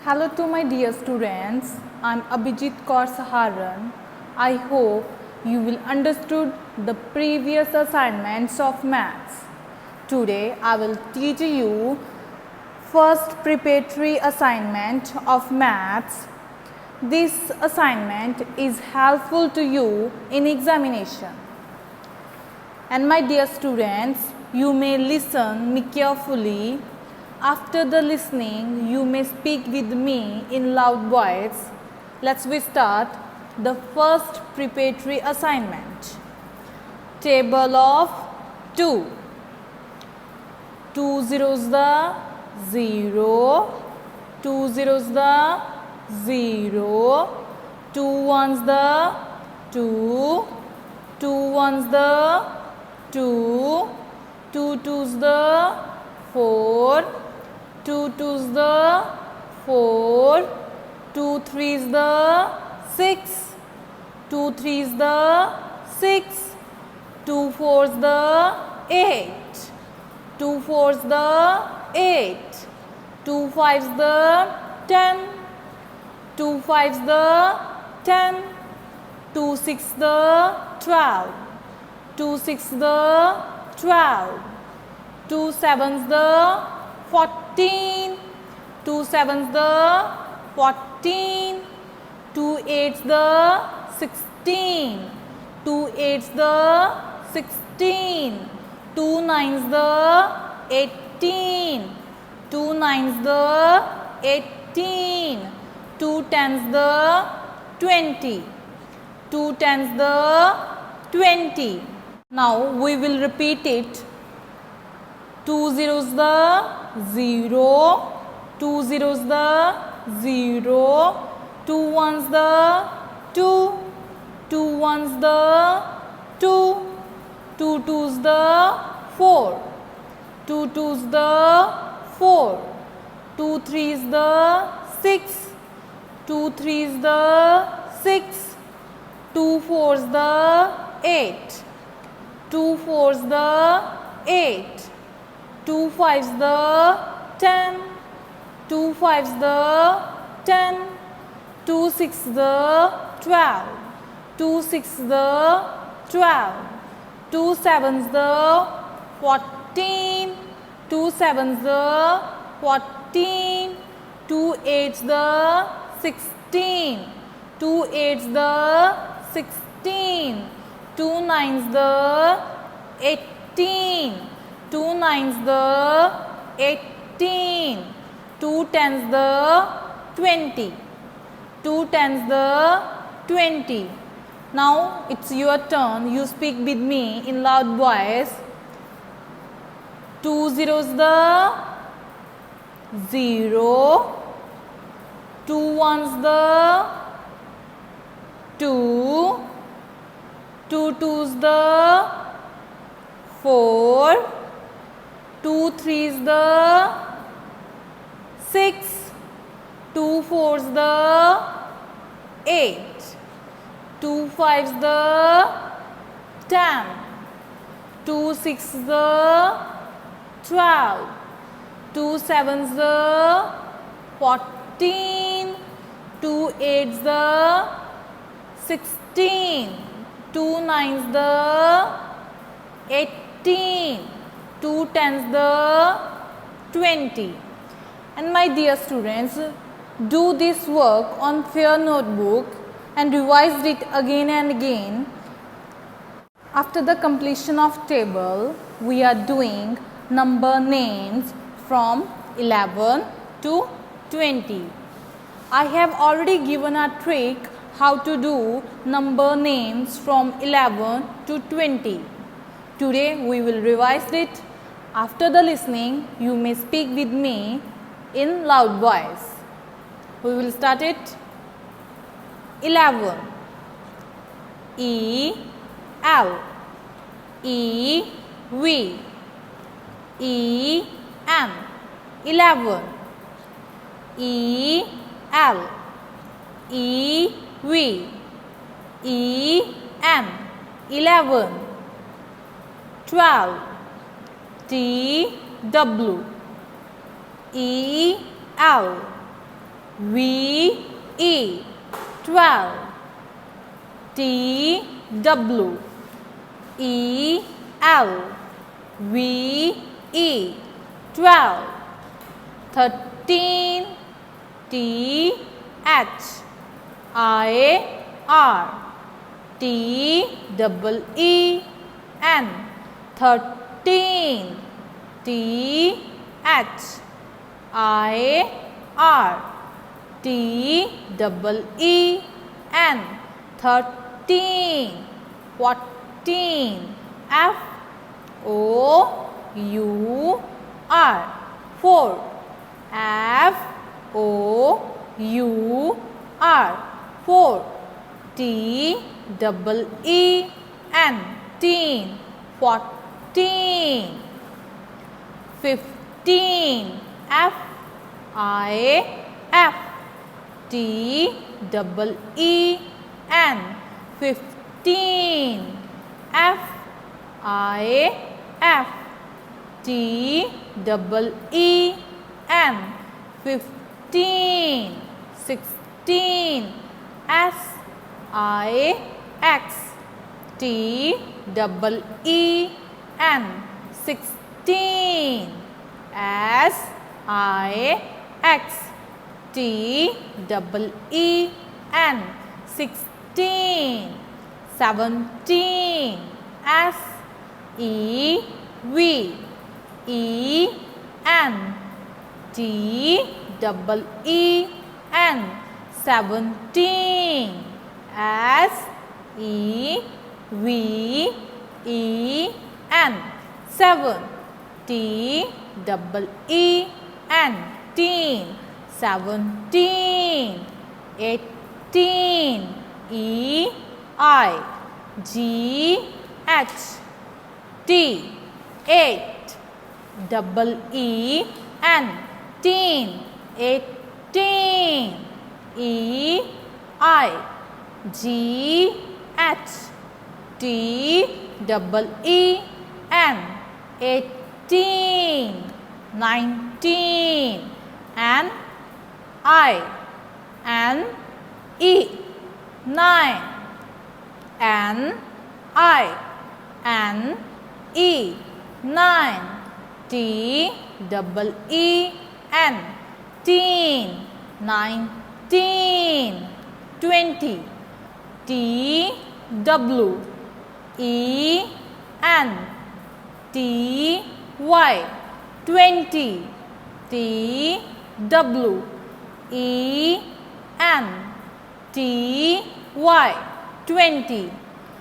Hello to my dear students, I am Abhijit Kaur Saharan. I hope you will understood the previous assignments of maths. Today I will teach you first preparatory assignment of maths. This assignment is helpful to you in examination. And my dear students, you may listen me carefully. After the listening, you may speak with me in loud voice. Let's start the first preparatory assignment. Table of 2. 2 zeros the 0, 2 zeros the 0, 2 ones the 2, 2 ones the 2, 2 twos the 4, 2 twos the 4, 2 threes the 6, 2 threes the 6, 2 fours the 8, 2 fours the 8, 2 fives the 10, 2 fives the 10, 2 six the 12, 2 six the 12, 2 sevens the 14, 2 sevens the 14, 2 eights the 16, 2 eights the 16, 2 nines the 18, 2 nines the 18, 2 tens the 20, 2 tens the 20. Now we will repeat it. 2 zeros the 0, 2 zeros the 0, 2 ones the 2, 2 ones the 2, 2 twos the 4, 2 twos the 4, 2 threes the 6, 2 threes the 6, 2 fours the 8, 2 fours the 8, 2 fives the 10, 2 fives the 10, 2 six the 12, 2 six the 12, 2 sevens the 14, 2 sevens the 14, 2 eights the 16, 2 eights the 16, 2 nines the 18, 2 nines the 18, 2 tens the 20, 2 tens the 20. Now it's your turn. You speak with me in loud voice. 2 zeros the 0, 2 ones the 2, 2 twos the 4, 2 threes the 6, 2 fours the 8, 2 fives the 10, 2 sixes the 12, 2 sevens the 14, 2 eights the 16, 2 nines the 18, 2 tens the 20. And my dear students, do this work on fair notebook and revise it again and again. After the completion of table, we are doing number names from 11 to 20. I have already given a trick how to do number names from 11 to 20. Today we will revise it. After the listening, you may speak with me in loud voice. We will start it. 11. E L E V E N 11. E L E V E N 11. 12. T W E L V E 12 T W E L V E 12 13 T H I R T double E N 13 T H I R T double E N 13 14 F O U R 4 F O U R 4 T double E N teen 14 15 F I F T double E N 15 F I F T double E N 15 16 S I X T double E N 16 S I X T double E N 16 17 S E V E N T double E N 17 S E V E N 7 T double E N teen 17 18 E I G H T 8 double E N teen 18 E I G H T double E N 18 19 N I N E 9 N I N E 9 T double E N teen 19 20 T W E N T Y 20 T W E N T Y 20.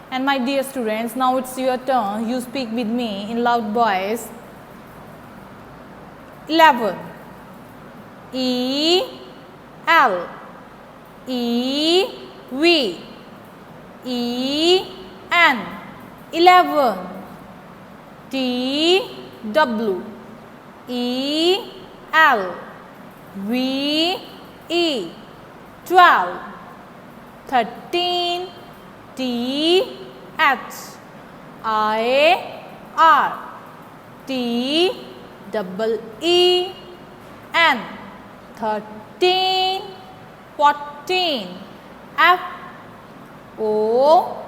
And my dear students, now it's your turn. You speak with me in loud voice. 11 E L E V E N 11 T W E L V E 12 13 T H I R T double E N 13 14 F O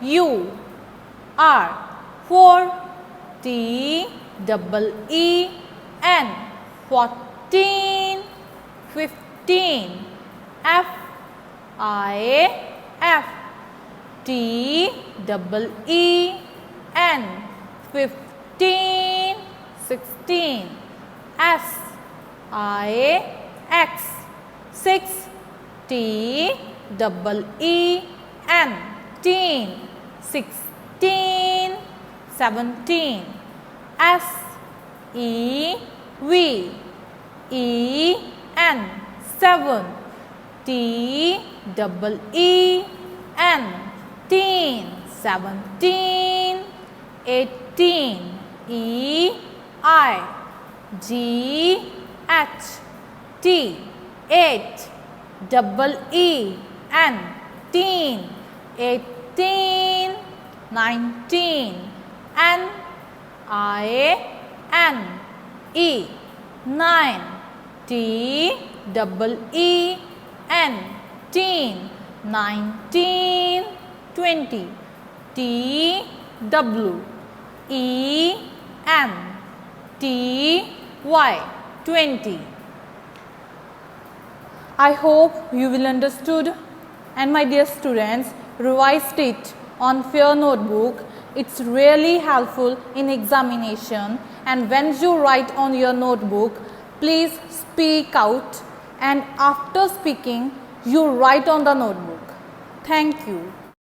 U R 4 T double E N 14 15 F I F T double E N 15 16 S I X 6 T double E N teen 16 17 S E V E N 7 T double E N teen 17 18 E I G H T 8 double E N teen 18 19 N I N E 9 T double E N, teen. 19, 20. T W E N T Y, 20. I hope you will understood, and my dear students, revised it on Fair Notebook. It's really helpful in examination, and when you write on your notebook, please speak out, and after speaking you write on the notebook. Thank you.